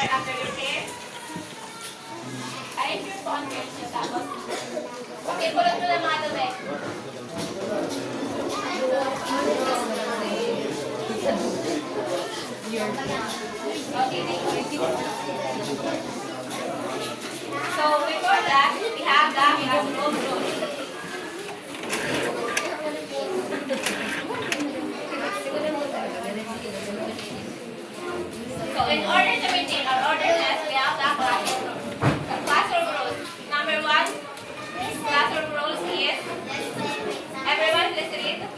right under your hair. Arrange your ponytails nyo tapos. Okay, pulot mo na mga dumi. Okay, thank you. So, before that, we have the classical rule. So, in order to maintain our orderliness, we have the classroom rules. Number 1, classroom rules is, everyone please read.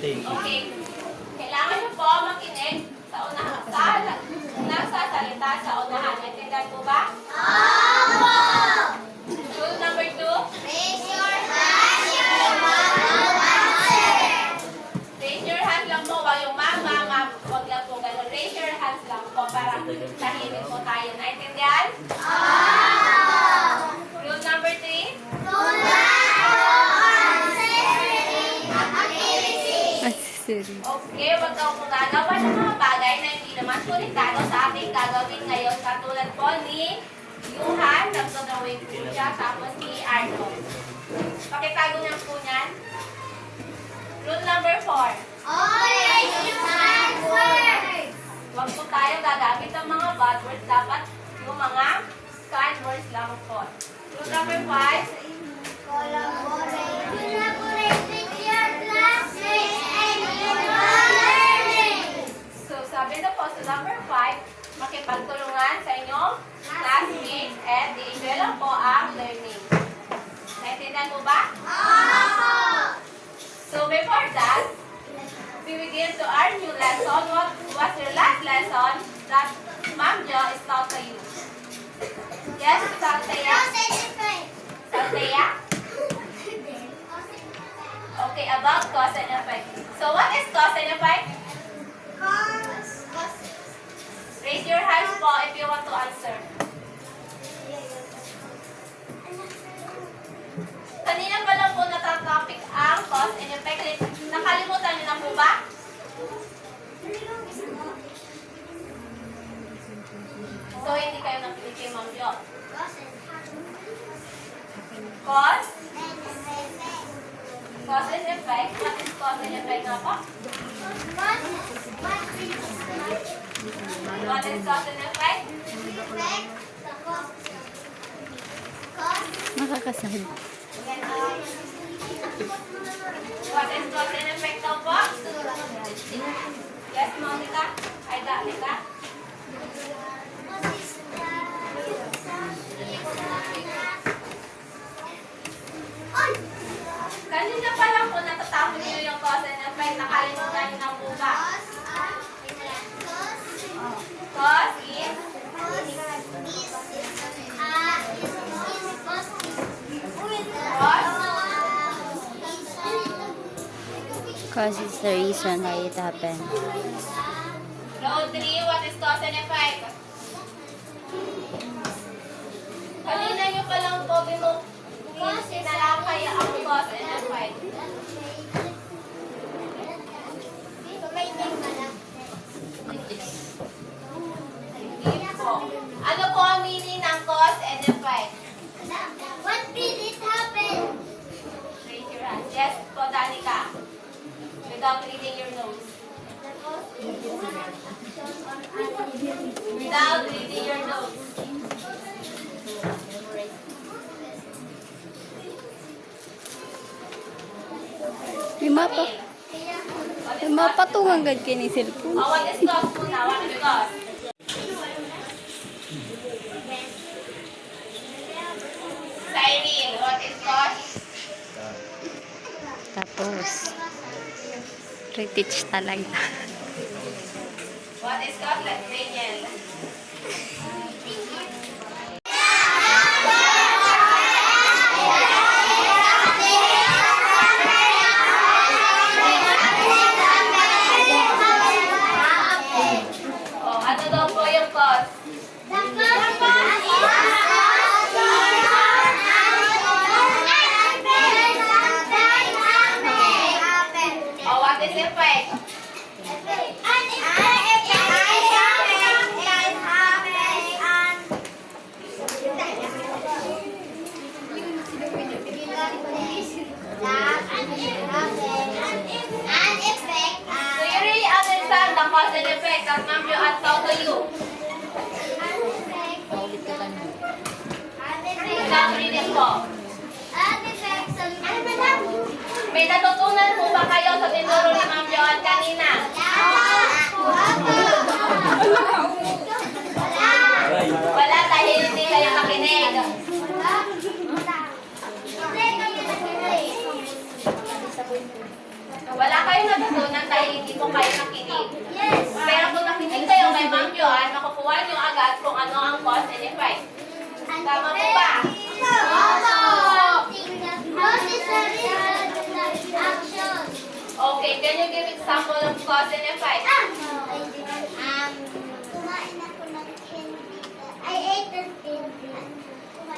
Okay. Kailangan nyo po makinig sa unahan, nagsasalita sa unahan. Naintindihan po ba? Opo! Rule number 2. Raise your hand lang po. Wag yung mama, wag lang po ganun. Raise your hands lang po para tahimik po tayo. Naintindihan? Opo! Rule number 3. Okay, wag daw po gagawa ng mga bagay na hindi naman kuritado sa ating gagawin ngayon. Katulad po ni Yuhan, nagdodrawing po siya, tapos ni Arnold. Pakitago niya po niyan. Rule number 4. Always use bad words. Wag po tayo gagamit ng mga bad words. Dapat yung mga kind words lang po. Rule number 5. Collaborate with your classmates and your learning. So, sabi na po sa number 5, makipagtulungan sa inyong classmates and i-enjoy lang po ang learning. Naintindihan mo ba? Opo! So, before that, we begin to our new lesson. What was your last lesson that Ma'am Jo is taught to you? Yes, Salteya? Salteya? Okay, about cause and effect. So, what is cause and effect? Raise your hands po if you want to answer. Kanina pa lang po natatopic ang cause and effect. Nakalimutan niyo na po ba? So, hindi kayo nakinig kay Ma'am Jo. Cause? Cause and effect. What is cause and effect na po? What is cause and effect? Makakasahod. What is cause and effect daw po? Yes, Monica? Ay, Danica? Kanina pa lang po natatapon niyo yung cause and effect. Nakalimutan niyo na po ba? Cause is? Cause is the reason why it happened. Road 3, what is cause and effect? Kanina nyo pa lang po sinalakay ang cause and effect. Hindi po. Ano po ang meaning ng cause and effect? What did it happen? Raise your hands. Yes po, Danica. Without reading your notes. Without reading your notes. May mapatungan gad kini cellphone. Oh, what is cause muna? What is cause? Cyril, what is cause? Tapos, retouch talaga. What is cause? Let's Daniel. Oh, ano daw po yung cause? Oh, what is effect? cause and effect of Ma'am Joanne taught to you? Now, read it po. May natutunan po ba kayo sa tinuro ni Ma'am Joanne kanina? Wala dahil hindi kayo nakinig. Wala kayong natutunan dahil hindi po kayo nakinig. Pero kung nakinig kayo kay Ma'am Joanne, makukuha niyo agad kung ano ang cause and effect. Tama po ba? Okay, can you give example of cause and effect? Kumain ako ng candy. I ate the candy.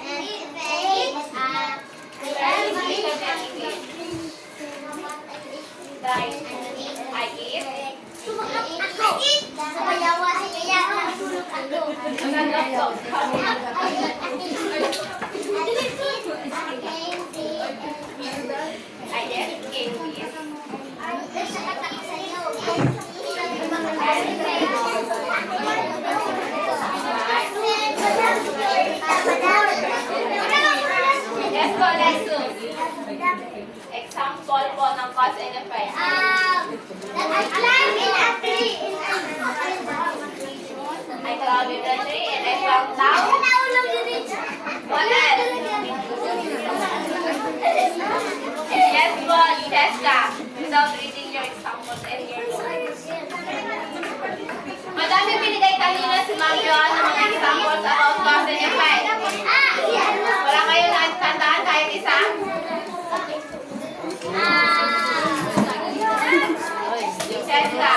I eat. I get candy. Let's go, let's do. Example po ng cause and effect. I climbed in a tree. I climbed in the tree and I fell down. What else? Yes po, Cheska. Without reading your examples and your notes. Madami binigay kanina si Ma'am Joanne ng mga examples about cause and effect. Wala kayo natandaan kahit isa? Cheska.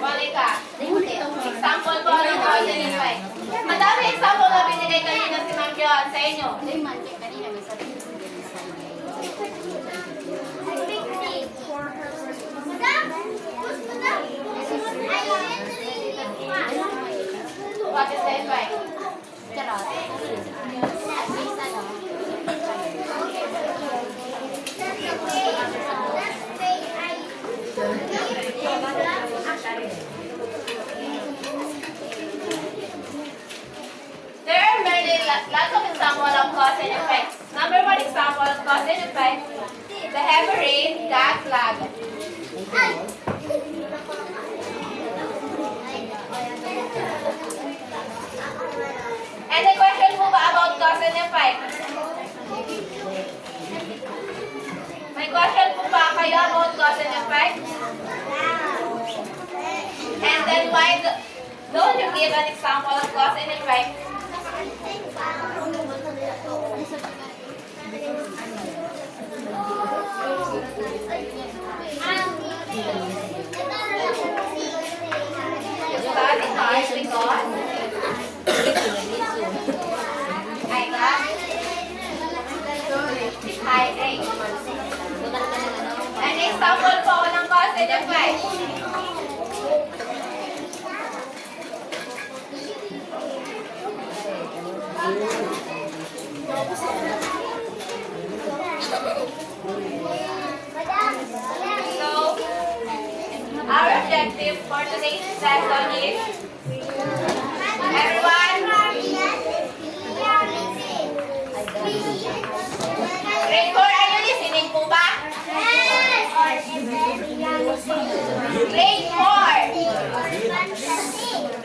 Monica, example po ng cause and effect. Madami example na binigay kanina si Ma'am Joanne sa inyo. What is the effect? There are lots of examples of cause and effect. Number one example of cause and effect: the heavy rain got flood. Any question po ba about cause and effect? May question po ba kayo about cause and effect? And then why don't you give an example of cause and effect? You study hard because I got high grade. An example po ng cause and effect. So, our objective for today's lesson is everyone grade 4, are you listening po ba? Grade 4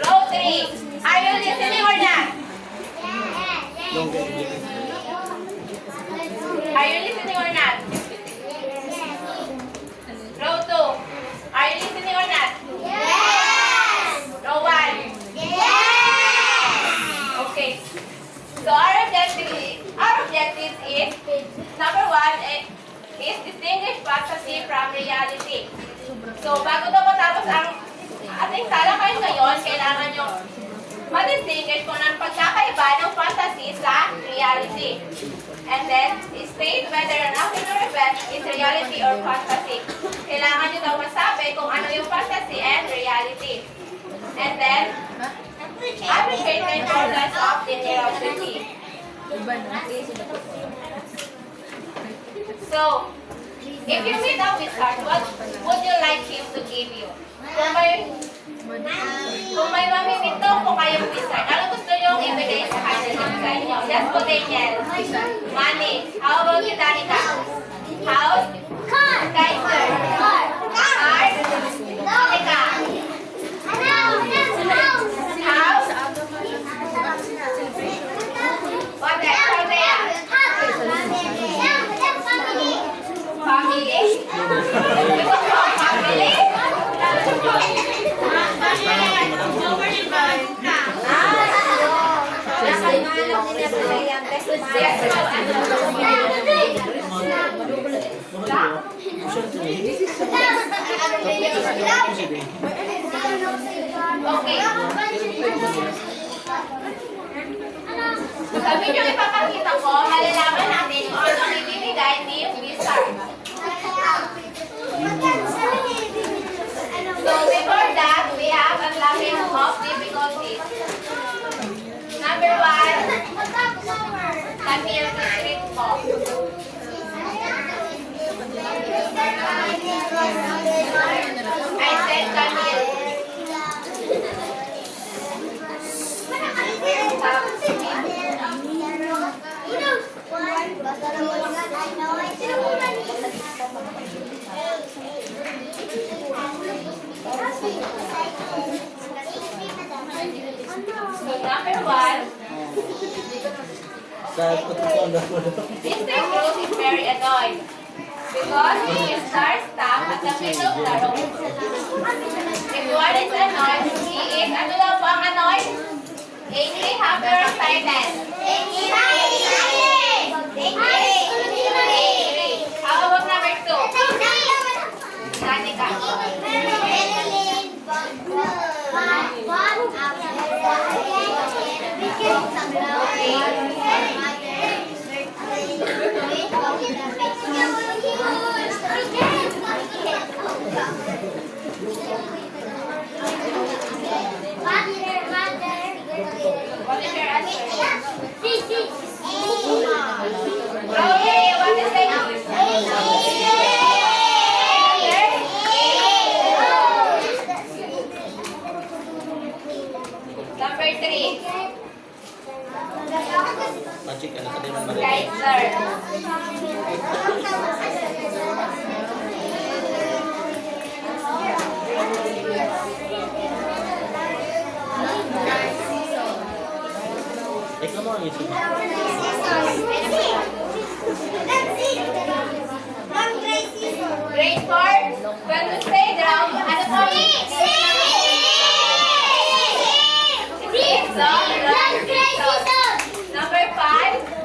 row 3, are you listening or not? Are you listening or not? Row 2, are you listening or not? Row 1. Okay. So our objective is number 1 is distinguish fantasy from reality. So bago daw matapos ang ating talakayan ngayon, kailangan nyo ma-distinguish kung anong pagkakaiba ng fantasy sa reality. reality. And then, state whether an action or event is reality or fantasy. Kailangan nyo daw masabi kung ano yung fantasy and reality. And then, appreciate the importance of generosity. So, if you meet a wizard, what would you like him to give you? Kung may mamimito po kayong wizard, ano gusto nyo ibigay sa kanya? Just put Daniel. Money. How about you, Danica? House? Kaiser. Art? Danica. House? What else? Rodea? Family? Gusto mo ang family? Okay. Sa video ipapakita ko, malalaman natin kung ano ibibigay ni wizard. So before that, we have unlocking of difficulties. Number 1, Camille Street po. I said Camille. So number 1, Mr. Cruz is very annoyed because he is stuck at the middle of the road. If one is annoyed, he is, ano daw po ang annoyed? Angry, happy, or excited? Angry. How about number 2? Danica. What is your answer? Rosie, what is the Number 3. Kaiser. Come on, YouTube. Grade 4. When we say down, ano po? Number 5.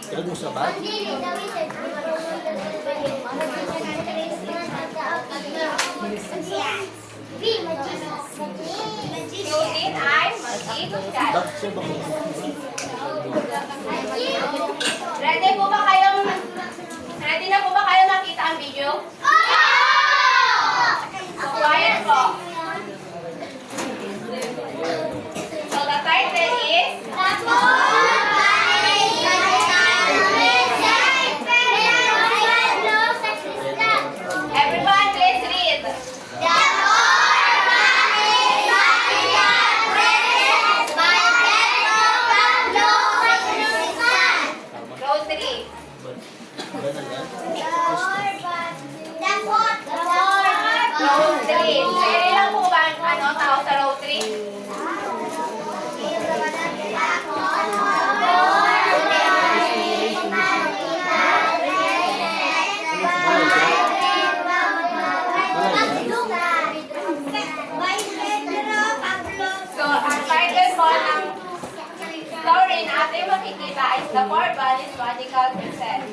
Ilagay mo sa bag. Susin ay mag-iigot. Bag siya ba? Ready na po ba kayo makita ang video? So, quiet po. So, the title is everyone please read. Row 3. Row 3. Pwede lang po ba ang tao sa row 3? So, ang title po ng story na ating makikita is The Four Valleys Magical Princess.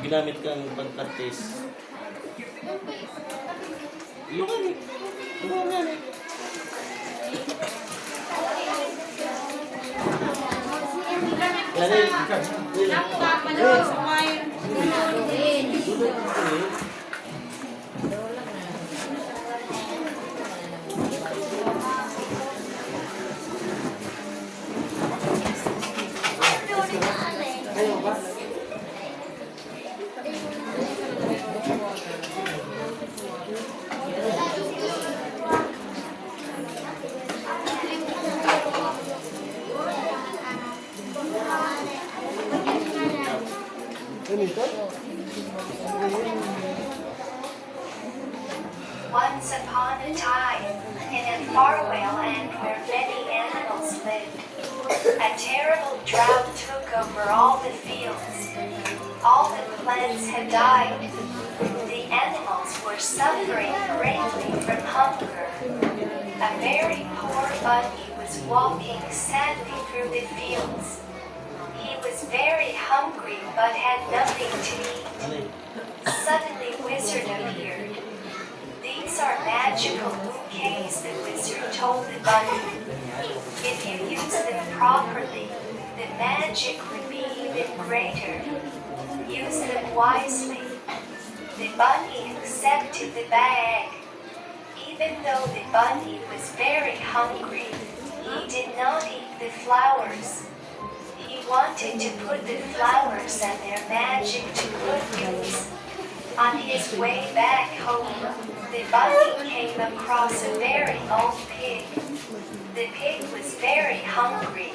ginamit kang pagka-test. Ilukan eh. Ilukan eh. Yan eh. Once upon a time, in a faraway land where many animals lived, a terrible drought took over all the fields. All the plants had died. The animals were suffering greatly from hunger. A very poor bunny was walking sadly through the fields. He was very hungry but had nothing to eat. Ano eh. Suddenly, Wizard appeared. These are magical bouquets, the wizard told the bunny. If you use them properly, the magic would be even greater. Use them wisely. The bunny accepted the bag. Even though the bunny was very hungry, he did not eat the flowers. He wanted to put the flowers and their magic to good use. On his way back home, the bunny came across a very old pig. The pig was very hungry.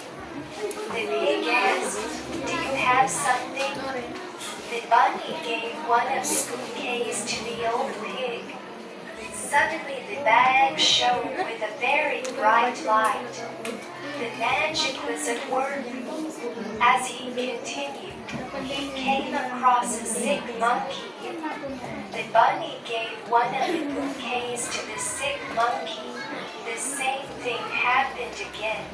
The pig asked, "Do you have something?" The bunny gave one of the bouquets to the old pig. Suddenly the bag shone with a very bright light. The magic was at work. As he continued, he came across a sick monkey. The bunny gave one of the bouquets to the sick monkey. The same thing happened again.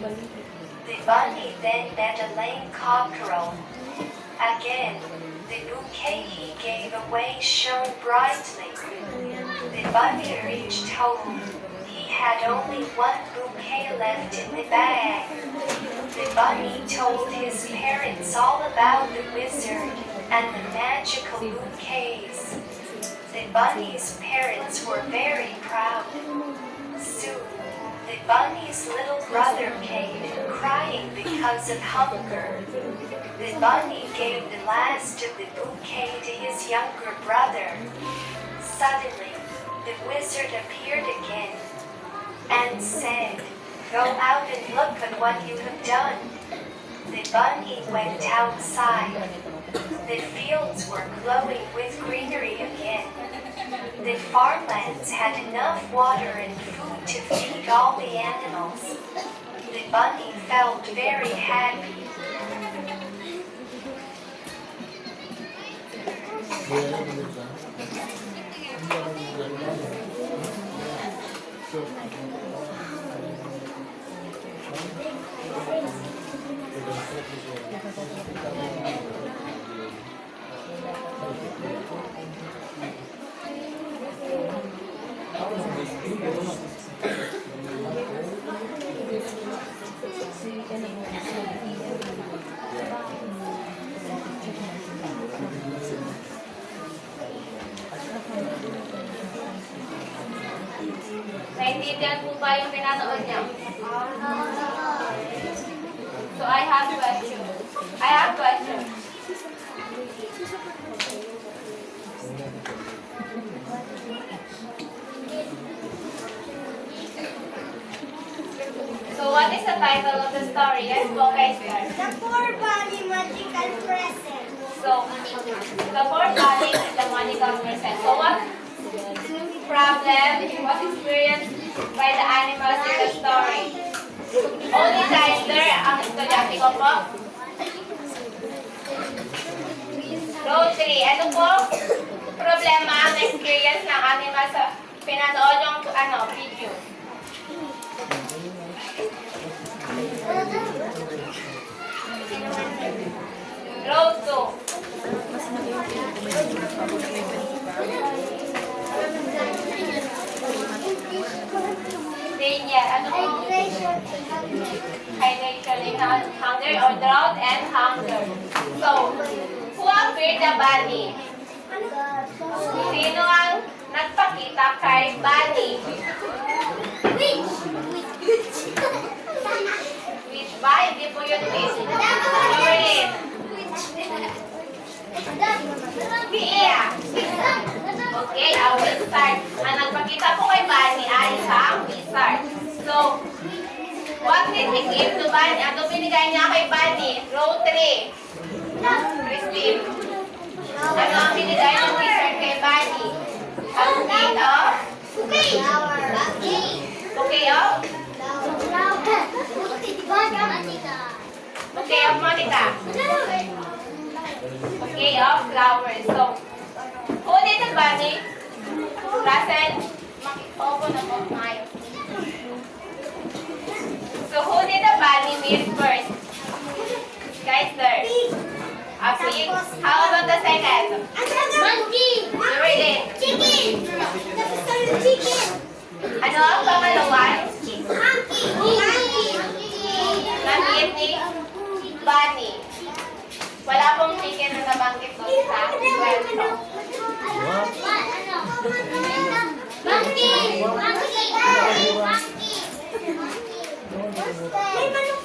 The bunny then met a lame cockerel. Again, the bouquet he gave away shone brightly. The bunny reached home. He had only one bouquet left in the bag. The bunny told his parents all about the wizard and the magical bouquets. The bunny's parents were very proud. Soon, the bunny's little brother came, crying because of hunger. The bunny gave the last of the bouquet to his younger brother. Suddenly, the wizard appeared again and said, "Go out and look at what you have done." The bunny went outside. The fields were glowing with greenery again. The farmlands had enough water and food to feed all the animals. The bunny felt very happy. Naintindihan po ba yung pinanood niya? So I have question. I have question. So what is the title of the story? Let's go, guys. The poor bunny magical present. So, the fourth knowledge is the magical present. So what problem was experienced by the animals in the story? Only Tyler ang estudyante ko po. Row 3. Ano po? Problema ang experience ng animal sa pinanood yung video. Row 2. Daniel, ano po? Hydration and hunger. Hydration and hunger or drought and hunger. So, who appeared the Bunny? Sino ang nagpakita kay Bunny? Which ba? Hindi po yun which. Marilyn. Pia. Okay, I will start. Ang nagpakita po kay Bunny ay isang wizard. So, what did he give to Bunny? Ano binigay niya kay Bunny? Row 3. Christine. Ano ang binigay ng wizard kay Bunny? A bouquet of? Bouquet of? Bouquet of Monica. Bouquet of flowers. So, who did the Bunny? Russell? Opo na po tayo. So, who did the Bunny meet first? Guys, there. A pig. How about the second? Monkey. You read it. Chicken. Chicken. Ano ang pangalawan? Monkey. Nabanggit ni Bunny. Wala pong chicken na nabanggit doon sa kwento. Monkey.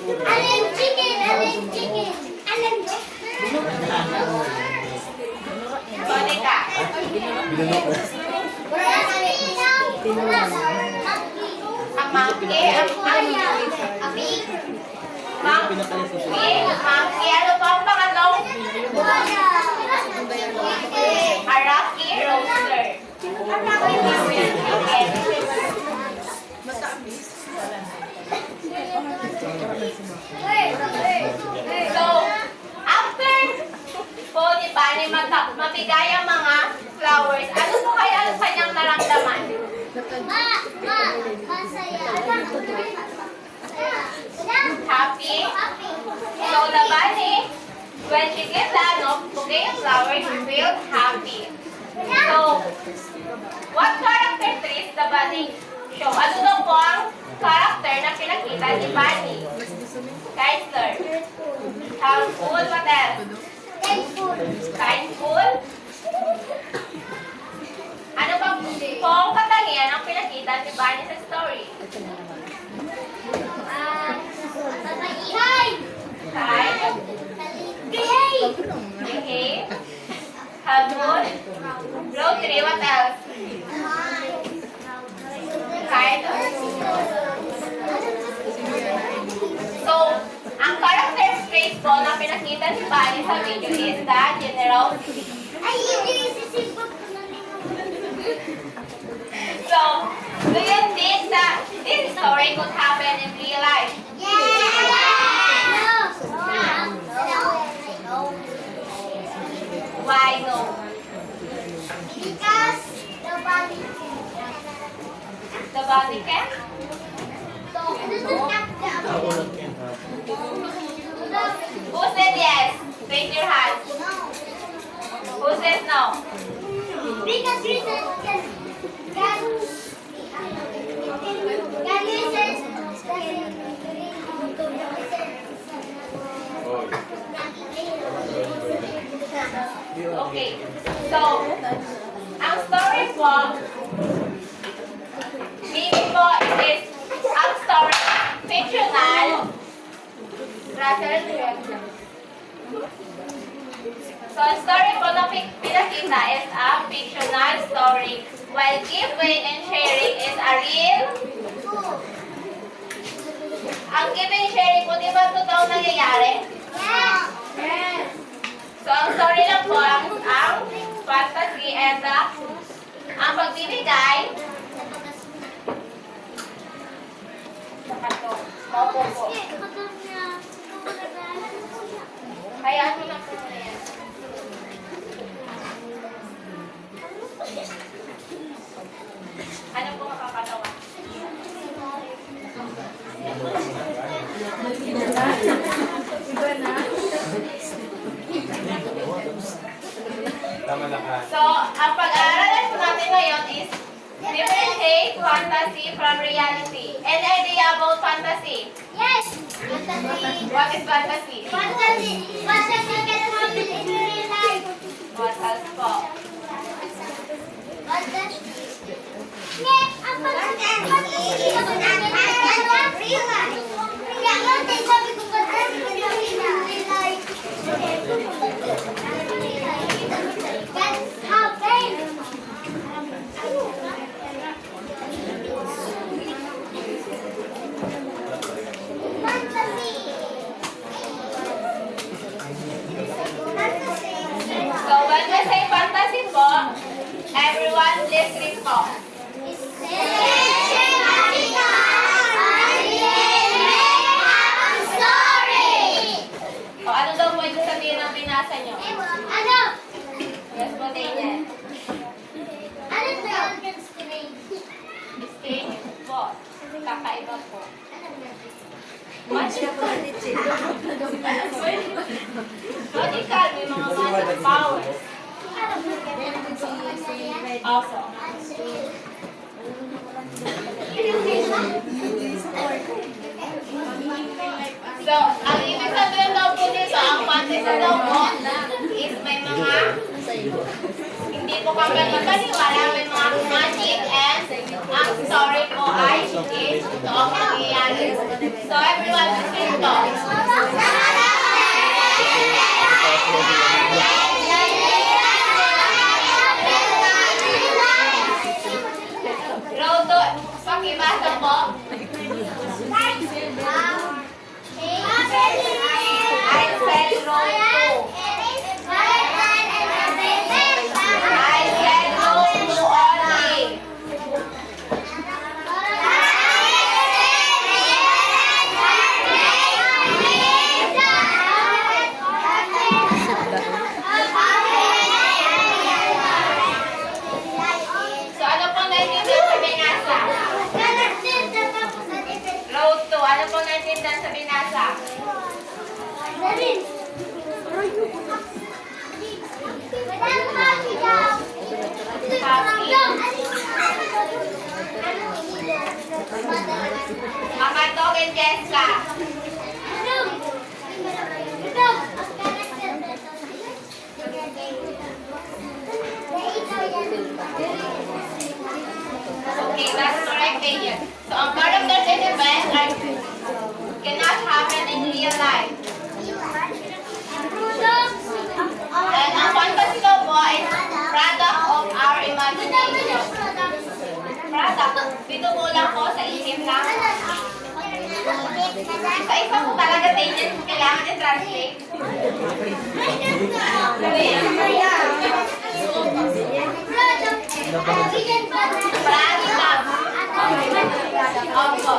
Alam chicken. Monica. Ang monkey. Monkey. Ano pa ang pangalong? A rocky rooster. So, after po ni Bunny mabigay ang mga flowers, ano po kaya ang kanyang naramdaman? Happy? So, the Bunny, when she gave that bouquet of flowers, she felt happy. So, what character traits the Bunny show? Ano daw po ang character na pinakita ni Bunny? Kindler. Helpful, what else? Kindful. Ano ba po ang katangian ang pinakita ni Bunny sa story? Kind. Behave. Helpful. Row 3, what else? Kind. So, ang character traits po na pinakita ni Bunny sa video is the generosity. So, do you think that this story could happen in real life? Why no? Because The body can? Who said yes? Raise your hand. Who says no? Because reason can research Okay. So, ang story po, meaning po is ang story fictional. So, ang story po na pinakita is a fictional story, while giving and sharing is a real. Ang giving and sharing po, di ba totoong nangyayari? Yes. So, ang story lang po, ang fantasy and ang pagbibigay. Opo po. Hayaan mo lang po na yan. Ano po makakatawa? Tama na ka. So, ang pag-aaralan po natin ngayon is differentiate fantasy from reality. Any idea about fantasy? Yes! Fantasy. What is fantasy? Fantasy. Fantasy can happen in real life. What else po? Fantasy. Ang fantasy. Real life. Kaya nga, sabi ko fantasy in real life. That's how So, when we say fantasy po, everyone please read po. O, ano daw pwede sabihin ng binasa nyo? Yes po, Daniel. Strange po. Kakaiba po. Magical. Magical, may mga magic powers. Also. So, ang ibig sabihin daw po dito, ang fantasy daw po is may mga hindi po kami magpaniwala, may mga magic and ang story po ay is totoong nangyayari. So, everyone listen to. Road to, pakibasa po. I said road to. I said road to only. So, ano pong naiintindihan sa binasa? Road to, ano pong naiintindihan sa binasa? Mama Dog and Jessica. Okay, that's correct, Daniel. So, ang characters and events cannot happen in real life. And ang fantasy daw po is product of our imagination. Product, pinumulang po sa isip lang. Sa isa po talaga, Daniel, kailangan i-translate. Opo.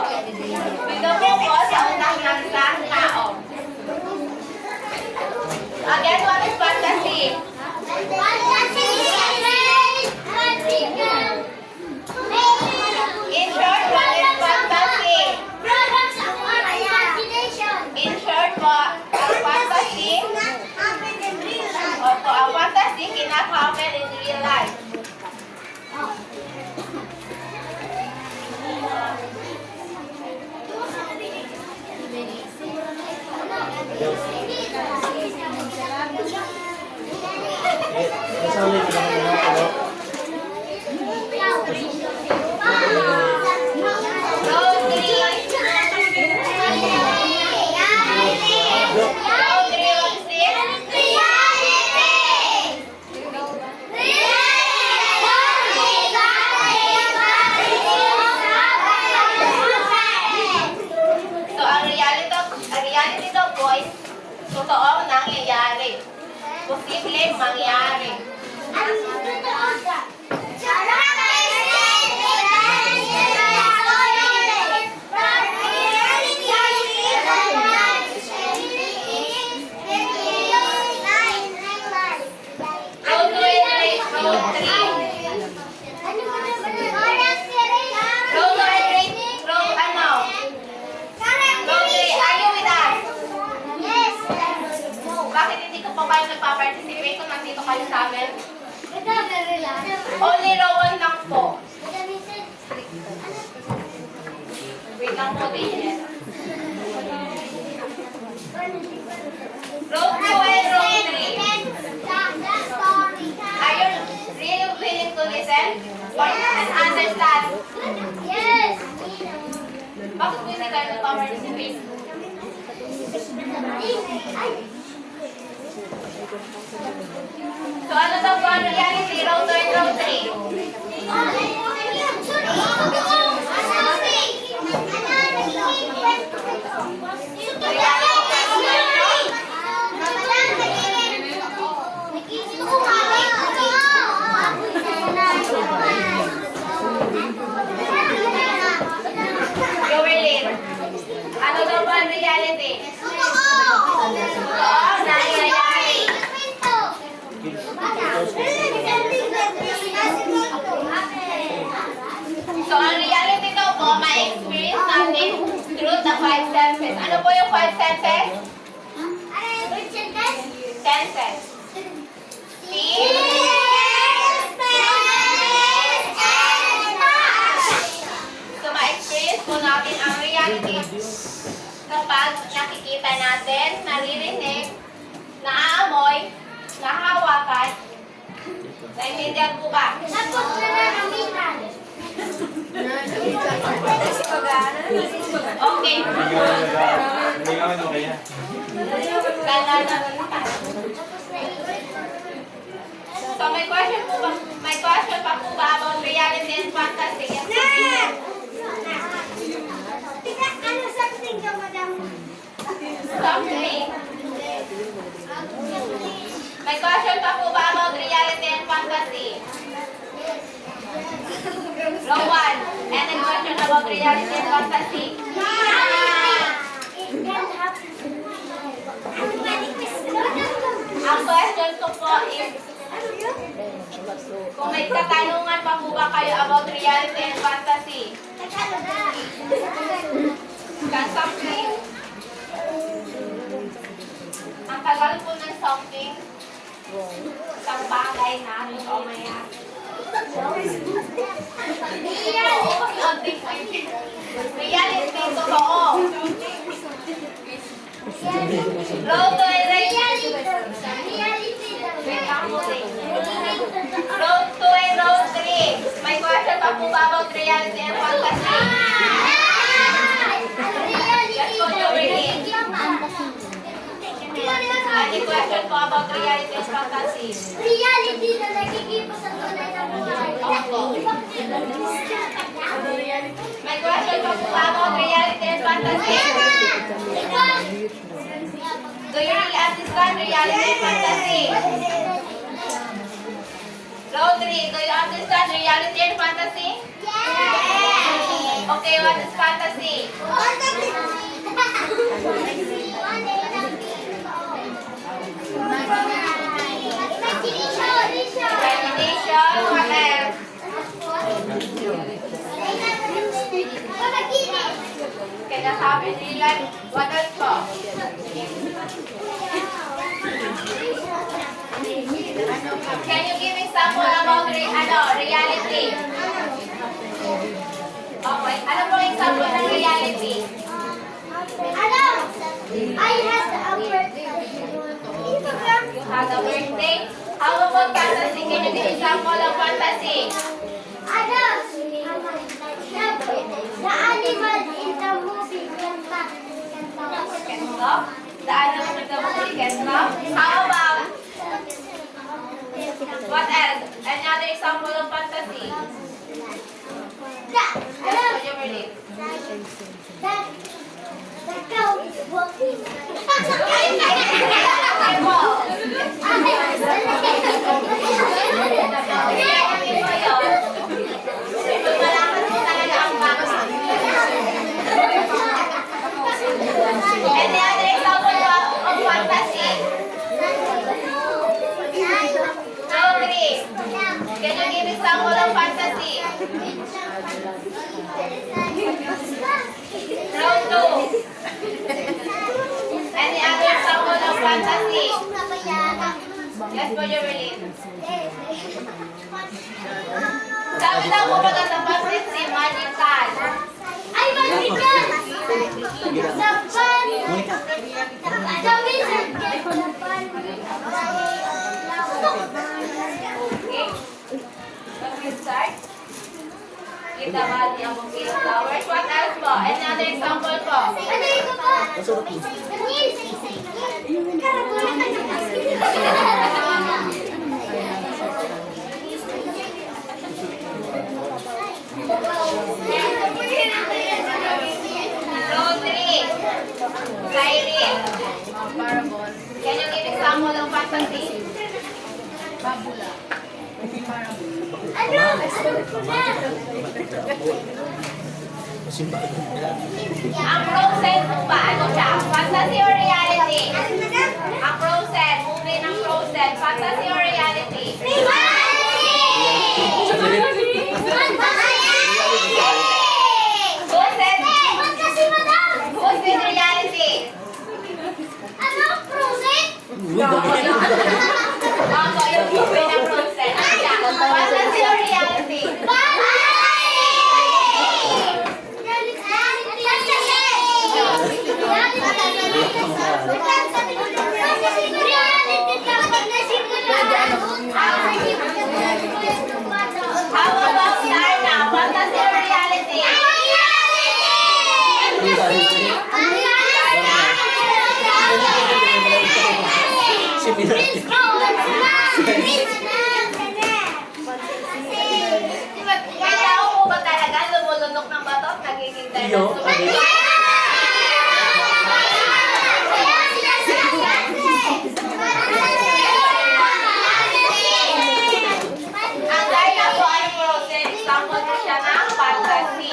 Pinumulang po sa utak ng isang tao. Again, what is fantasy? In short, what is fantasy? In short po, ang fantasy, opo, ang fantasy cannot happen in real life. Kasali ka lang mga pero Road 3. Road 3, what is this? So, ang reality daw po is totoong nangyayari. Posibleng mangyari. Road 3. Road 3. Road 3. Road ano? Road 3. Are you with us? Bakit hindi ko po kayo nagpa-participate kung nandito kayo sa amin? Only row 1 lang po. Wait lang po, Daniel. Row 2 and row 3. Are you really willing to listen? Or understand? Yes. Bakit mo hindi kayo nag-participate? So ano daw po ang reality? Row 2 and row 3. Jovelyn, ano daw po ang reality? Oo, nangyayari. So, ang reality daw po, ma-experience natin through the 5 senses. Ano po yung 5 senses? Senses. See? So, ma-experience po natin ang reality kapag nakikita natin, naririnig, naaamoy, nahawakan. Naintindihan po ba? Tapos na nanamitan. Okay. Kala na. So may question pa po ba about reality and fantasy? Ano something ka, madam? Something. May question pa po ba about reality and fantasy? Row 1. Any question about reality and fantasy? Ang question ko po is, kung may katanungan pa po ba kayo about reality and fantasy? Can something? Ang tagal po ng something, isang bagay na o mayari. Reality, totoo. Row 2 and reality. Wait lang po, Row 2 and row 3. May question pa po ba about reality and fantasy? Yes po, Jovelyn. Any question po about reality and fantasy? Reality na nakikipa sa tunay na buhay. Opo. May question pa po ba about reality and fantasy? Do you really understand reality and fantasy? Row 3, do you understand reality and fantasy? Okay, what is fantasy? Imagination, what else? Kaya sabi nila, what else po? Can you give example about reality? Okay, ano po example ng reality? I had a birthday. You had a birthday? How about fantasy? Can you give example of fantasy? The animal in the movie can talk. Can talk? The animal in the movie can talk? How about, what else? Any other example of fantasy? Yes, what you believe? The cow is walking. Any other example of fantasy? Row 3. Can you give example of fantasy? Row 2. Any other example of fantasy? Yes po, Jerilyn. Sabi daw po maganda pag-print si Magical. Ay, magical! Sa pan! Sa wizard ka po na pan. Okay? Let's start. Kita ba niya ang bukit flowers? What else po? Another example po. Ano yung pa? Karagulan ka Rodri. Kyrene. Can you give example of fantasy? Ano? Ang Frozen po ba? Ano siya? Fantasy or reality? Ang Frozen. Movie ng Frozen. Fantasy or reality? Who's in reality? Ano? Frozen? Ako, yung movie ng Frozen. Ano siya? Fantasy or reality? How about Darna? Fantasy or reality? Kaya ako ba talaga lumulunok ng bato at nagiging Iyo, dinosaur? Ang Darna po ay Frozen. Example po siya ng fantasy.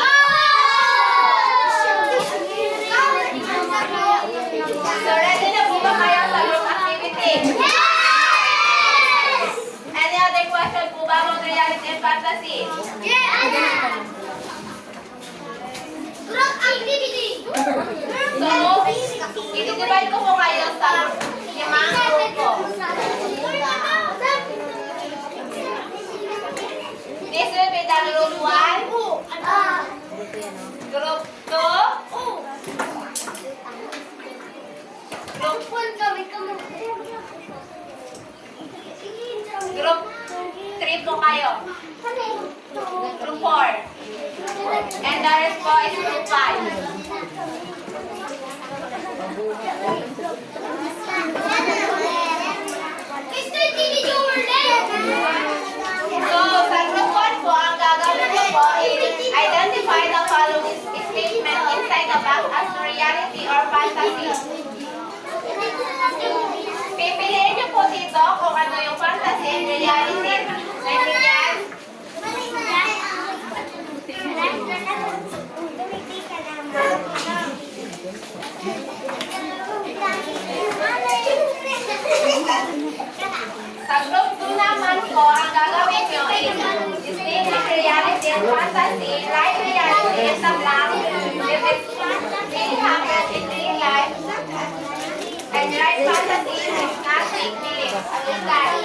So, ready na po ba kayo sa group activity? Any other question po ba about reality and fantasy? So, i-divide ko po kayo sa limang grupo. This will be the group 1, group 2, group 3 po kayo. Group 4. And the rest po is group 5. So, sa group 1 po, ang gagawin ko po is identify the following statement inside the box as reality or fantasy. Pipiliin niyo po dito kung ano yung fantasy and reality. Naiintindihan? Sa group 2 naman po, ang gagawin nyo is distinguish reality and fantasy. Write reality is the blank. If it's really happened in real life. And write fantasy if it's not make believe. Understand?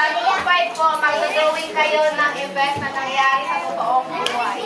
Group 5 po, mag-drawing kayo ng event na nangyari sa totoong buhay.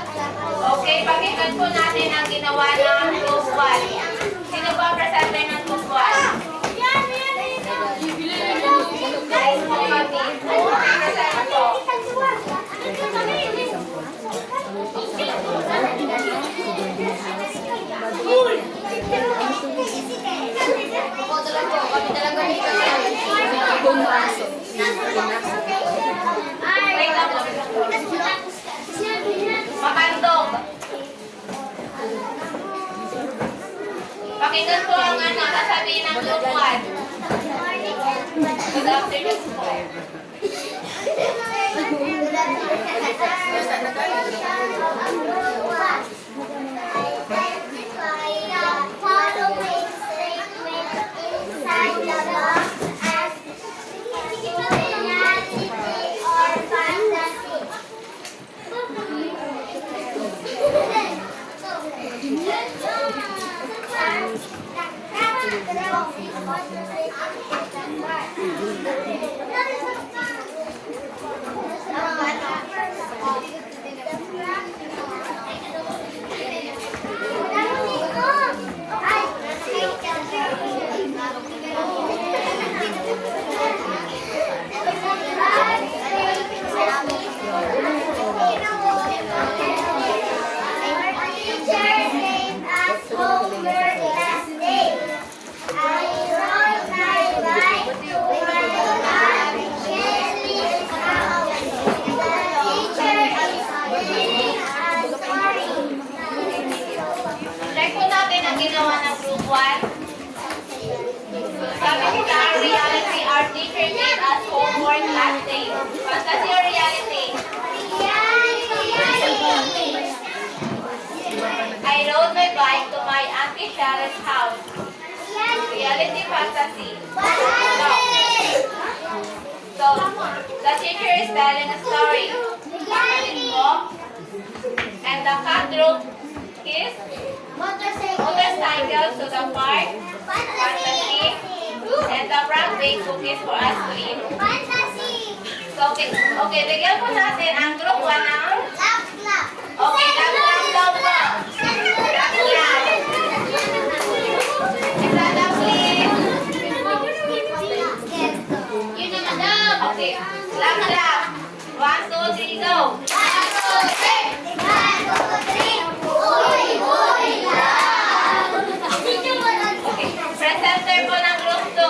Okay, pakinggan po natin ang ginawa ng group 1. Sino ba ang presenter ng group 1? Guys, po kami. Present po. Wait lang po. Makandog. Pakinggan po ang sasabihin ng group 1. Good afternoon po. Check po natin ang ginawa ng group 1. Sabi ko na reality, our teacher gave us homework last day. Fantasy or reality? I rode my bike to my Auntie Sharon's house. Reality, fantasy? No. So, the teacher is telling a story. And the cat drove his motorcycle to the park. Fantasy. And the front bake cookies for us to eat. So, okay, bigyan po natin ang group 1 ng... Okay, lang daw po. Lang. Isa daw, please. Okay, lang. 1, 2, 3, go. Okay, presenter po ng group 2.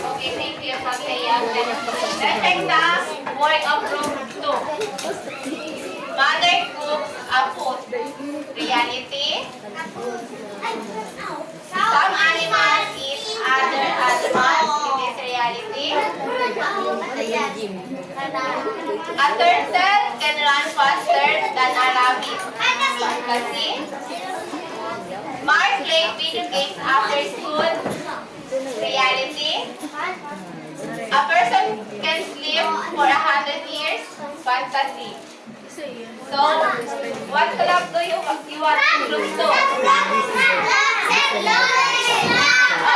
Okay, thank you, Pasaya. Let's take the work of group 2. Mother cooks a food. Reality. Some animals eat other animals. It is reality. A turtle can run faster than a rabbit. Fantasy. Mark played video games after school. Reality. A person can live for 100 years. Fantasy. So, what club do you want to group to?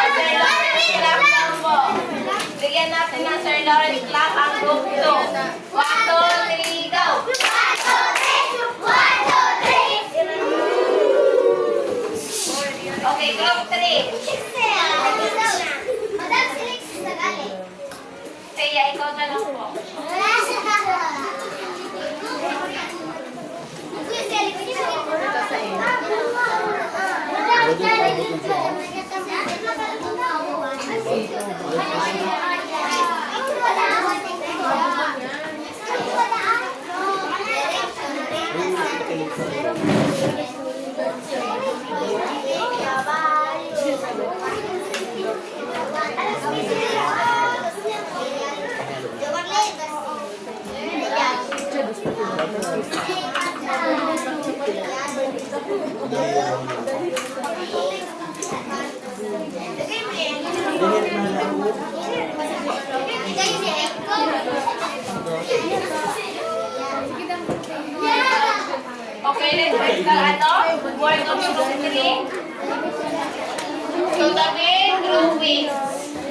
Sir Lawrence Club lang po. Bigyan natin ng Sir Lawrence Club ang group 2. 1, 2, 3, go! 1, 2, 3! Okay, group 3. Saya, ikaw na lang po. Okay, let's write the word of group 3. So, the main group wings.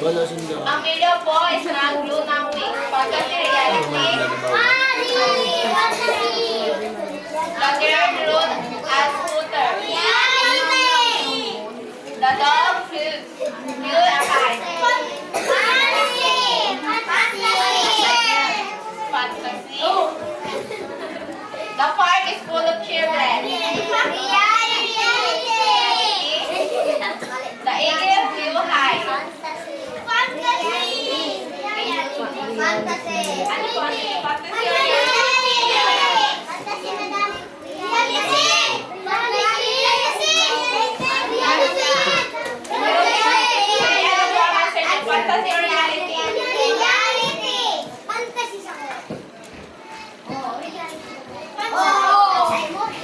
Wala sundo. Ang video po is nag-glue ng wings. Pagkasi reality, the girl drew a scooter. The dog flew a kite. Fantasy. The park is full of children. The eagle flew high. Ano po? Fantasy or fantasy or reality?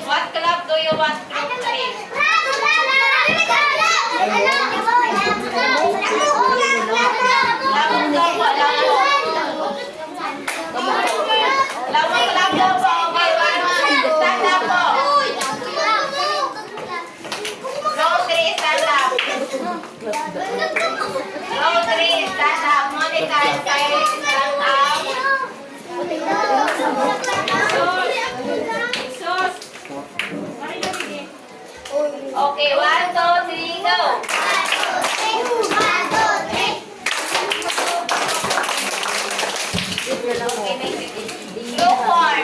What club do you want to play? Lamang daw po, lamang club daw po. Okay, stand up po. Row 3, stand up. Row 3, stand up. Monica and Cyrus, stand up. Okay, 1, 2, 3, go. Go for.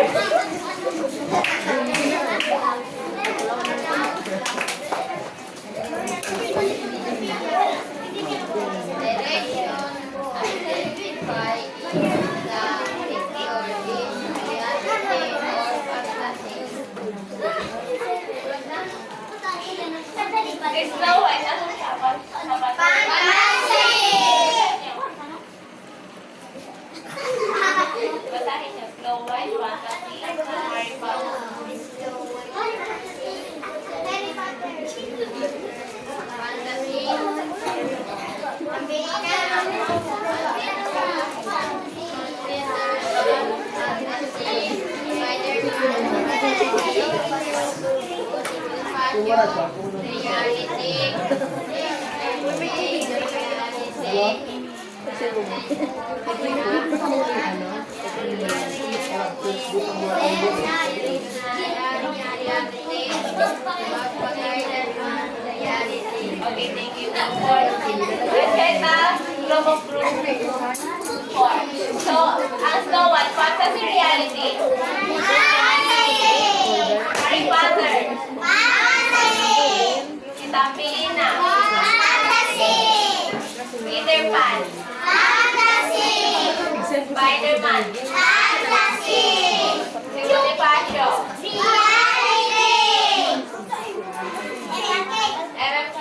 Snow White, ano siya? Basahin niyo. Snow White, Fantasy, Harry Potter. Okay, thank you. Let's get the globe of group 4. So, ang Snow White, fantasy reality. Harry Potter. Si Tampilina. Peter Pan. Spider-Man. Si Bonifacio. MMK.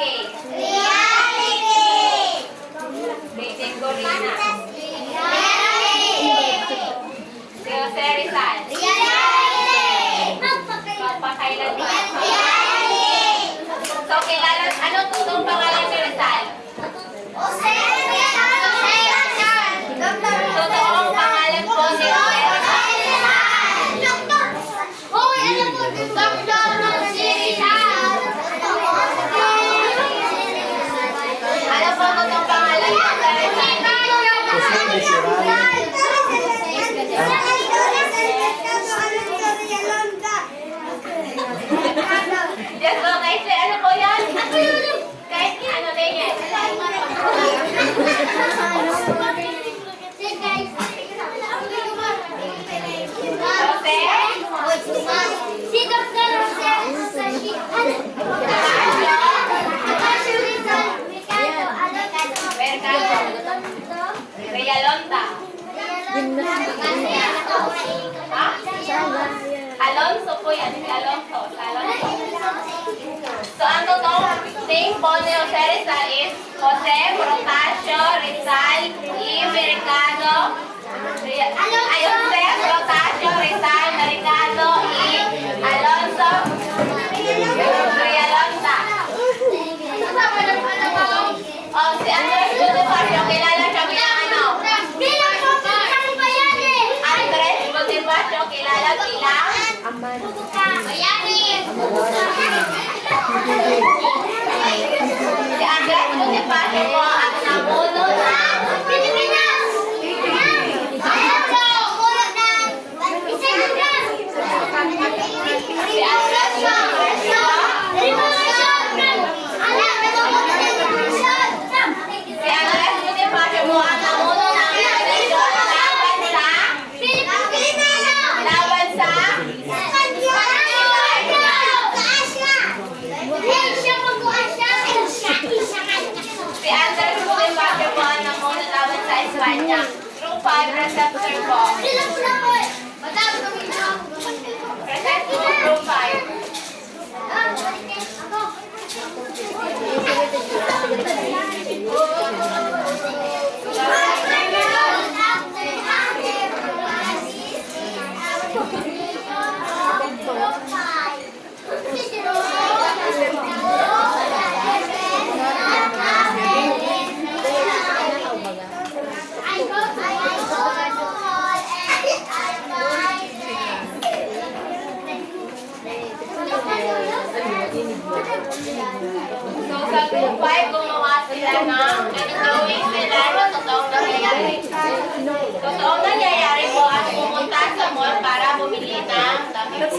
Basic Corina. Si Jose Rizal. Magpakailan ba? So, kilala, anong totoong pangalan ni Rizal? Totoong pangalan po ni Jose Rizal. Ano po totoong pangalan ni Jose Rizal? Just go guys, ano po yan? Kahit ano din yan. Jose? Si Dr. Jose. name po ni Jose Rizal is Jose Protasio Rizal y Mercado. Jose Protasio Rizal Mercado y Alonso Rialonza. Oh, si Andres Bonifacio, kilala siya bilang ano? Andres Bonifacio, kilala bilang? Si Andres Bonifacio po ang namuno ng Pilipinas! si Andres Bonifacio. Si Andres Bonifacio po ang namuno ng revolusyon laban sa si Andres Bonifacio po ang namuno laban sa Espanya. Group 5 receptor po. Present po group 5. So sa group 5, gumawa sila ng drawing sila na totoong nangyayari. Totoong nangyayari po at pumunta sa mall para bumili ng damit.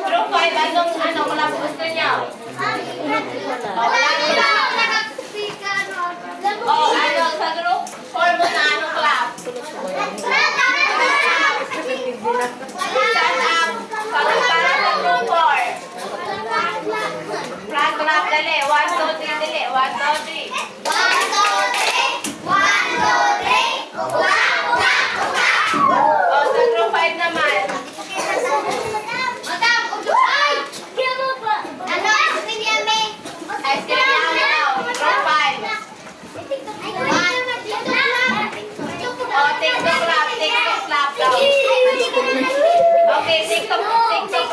Group 5, ano wala po gusto niyo? Wala nila. Ano, sa group 4 mo na anong class? Stand up. Para sa group 4. Front clap, dali. 1, 2, 3, dali. 1, 2, 3. Sa group 5 naman. Ice cream na daw. Group 5. TikTok clap daw. Okay, TikTok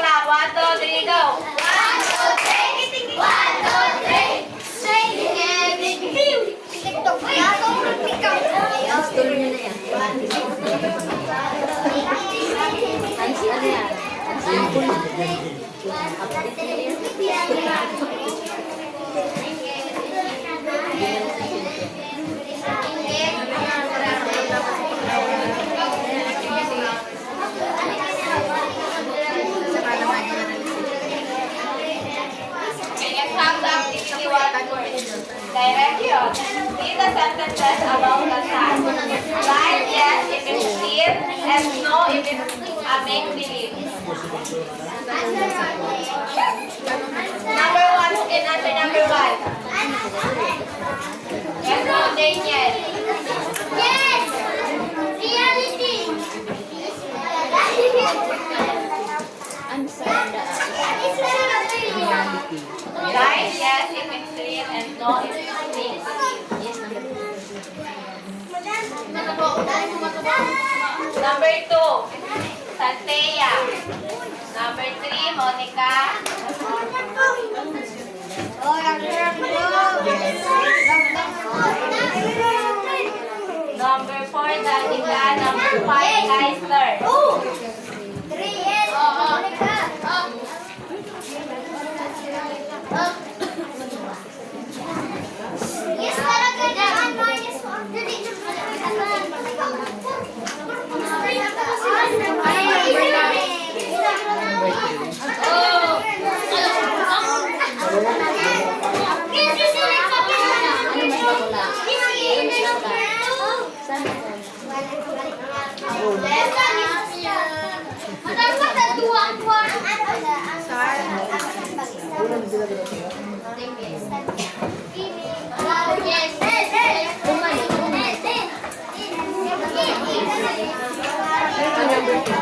clap. 1, 2, 3, go. Activity 1 Direction. Read the sentences about the task. Write yes if it's real and no if it's a make-believe. Number 1, who can answer number 1? Yes, no, Daniel. Yes! Reality! Write yes if it's real and no if it's make-believe. Number 2, Santea. Number 3, Monica. Number 4, Danica. Number 5, Geisler. Yes, talaga naman, Marius. Dali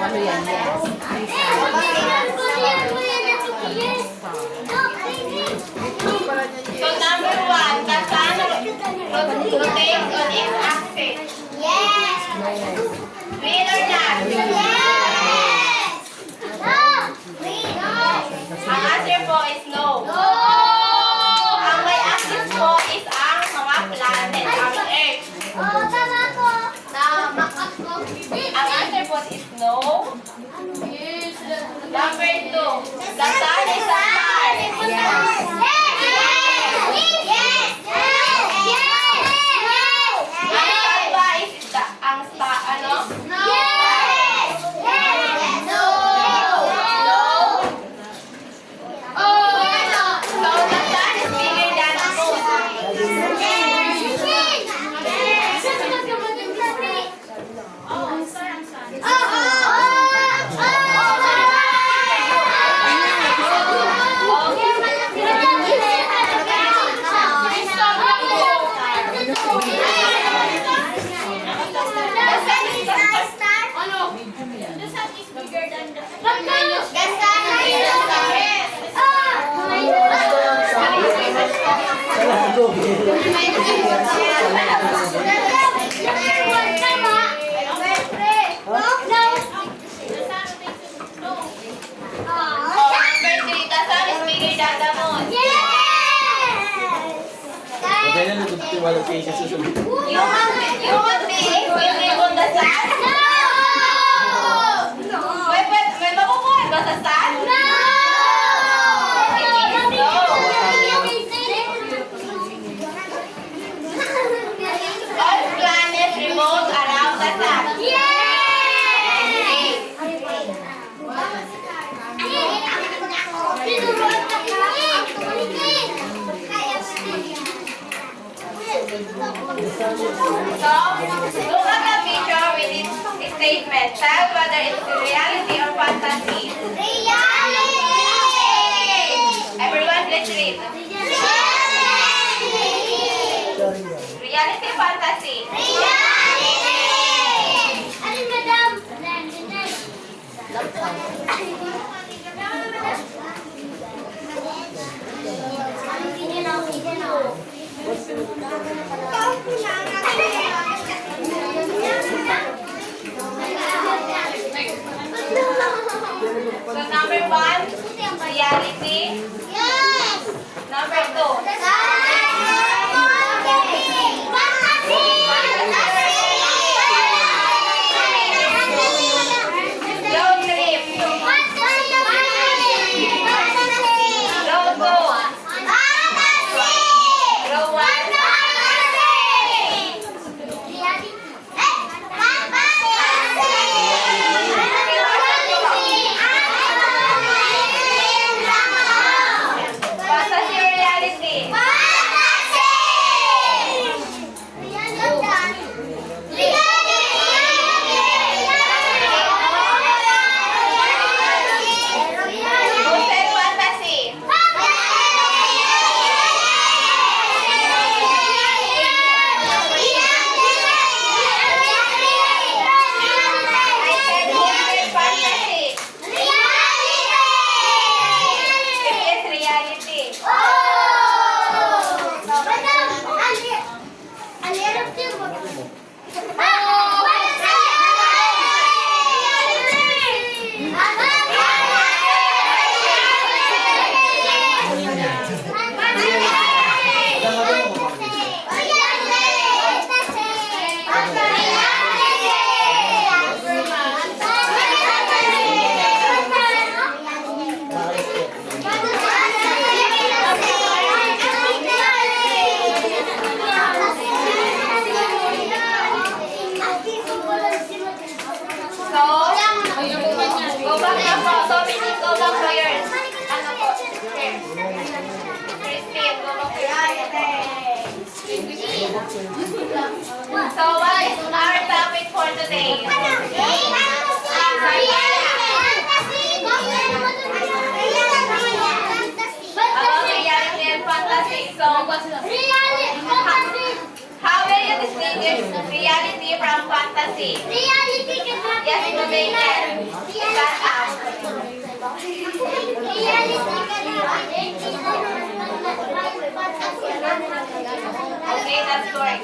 Ano yan? Yes. Yes. So number 1, the sun rotates on its axis. Yes! Real or not? Yes! No! No! Ang answer po is no. Ang may axis po is ang mga planet, ang Earth. Oh, tama ko. Makat ko. Ang answer po is no. Number 2, the sun is a star. Yes! Ang sun ba is ang star, ano? No! So the sun is bigger than the moon. Number 3, the sun is bigger than the moon. Huwag na nagtiwala kayo sa susunod. Human beings will live on the sun? May makukuha ba sa sun? All planets revolve around the sun. So, look at the picture with its statement. Tell whether it's reality or fantasy. Everyone, let's read. Reality, fantasy. So, number 1, reality. Number 2, road trip. Road 2, road 1. Fantasy or reality? Who said fantasy? I said who said fantasy? It is reality. So, go back na po. So, Vinny, go back to yours. Ano po? Here. Christine, go back to yours. So, what is our topic for today? About reality and fantasy. So, how will you distinguish reality from fantasy? Yes, you may can. Stand up. that story.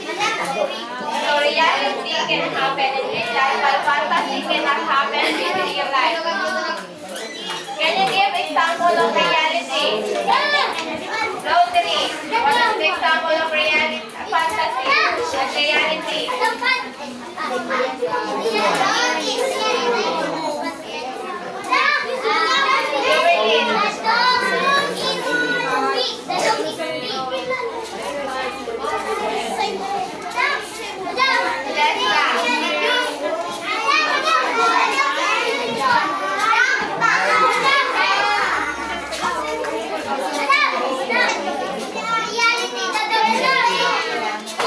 So reality can happen in real life, but fantasy cannot happen in real life. Can you give example of reality? Rotary. What is the example of reality? Fantasy and reality.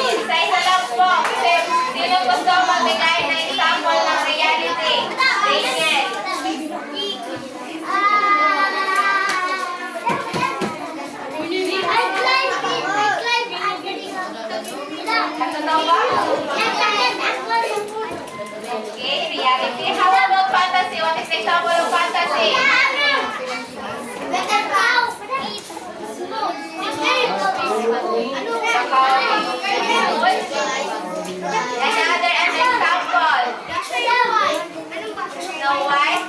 Isa-isa lang po. Sino gusto magbigay ng example ng reality? Daniel. Ano ba? Okay, reality. How about fantasy? What is the example of fantasy? Another example. Snow White.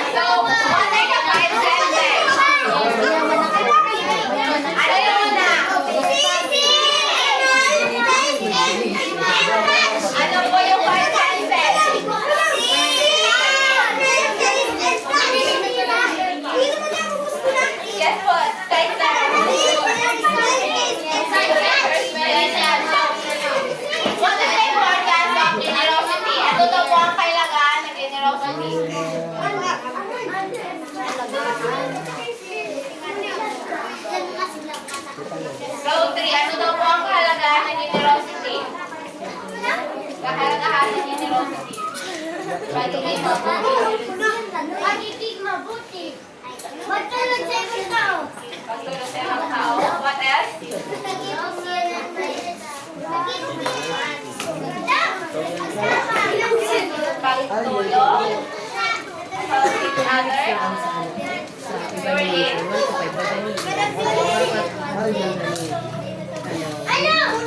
So, what are the five senses? Ano yung una? Ano po yung five senses? Yes po, kahit na. What is the importance of generosity? Ano daw po ang kailangan ng generosity? Rotary, ano daw po ang kahalagahan ng generosity? Kahalagahan ng generosity. Pagiging mabuti. Magtulog sa ibang tao. Pagtulong sa ibang tao. What else? Pagtulong. Helping others. Purely.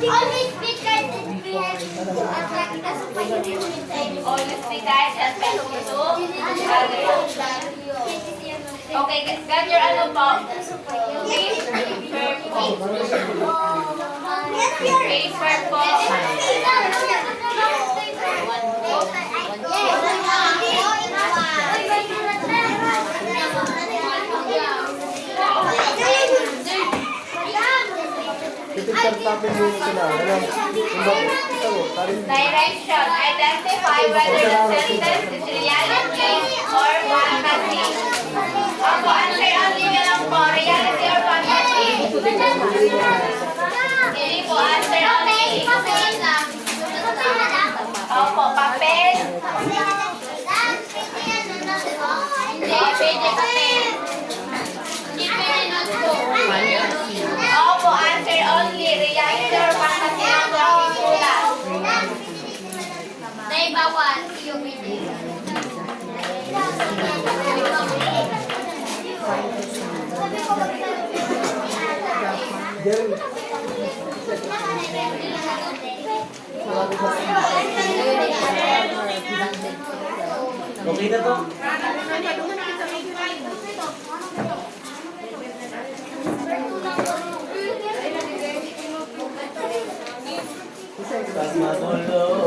Always be kind and be Always be kind and faithful to others. Okay, get your ano po? Paper po. Direction. Identify whether the sentence is reality or fantasy. Ako, answer only na lang po. Reality or fantasy? Hindi po, answer only. Opo, papel. Hindi, pwede papel. Opo, answer only. Reality or fantasy ang pagsusulat. Nay, bawal. Yung hindi. Okay na to? Sama tulog.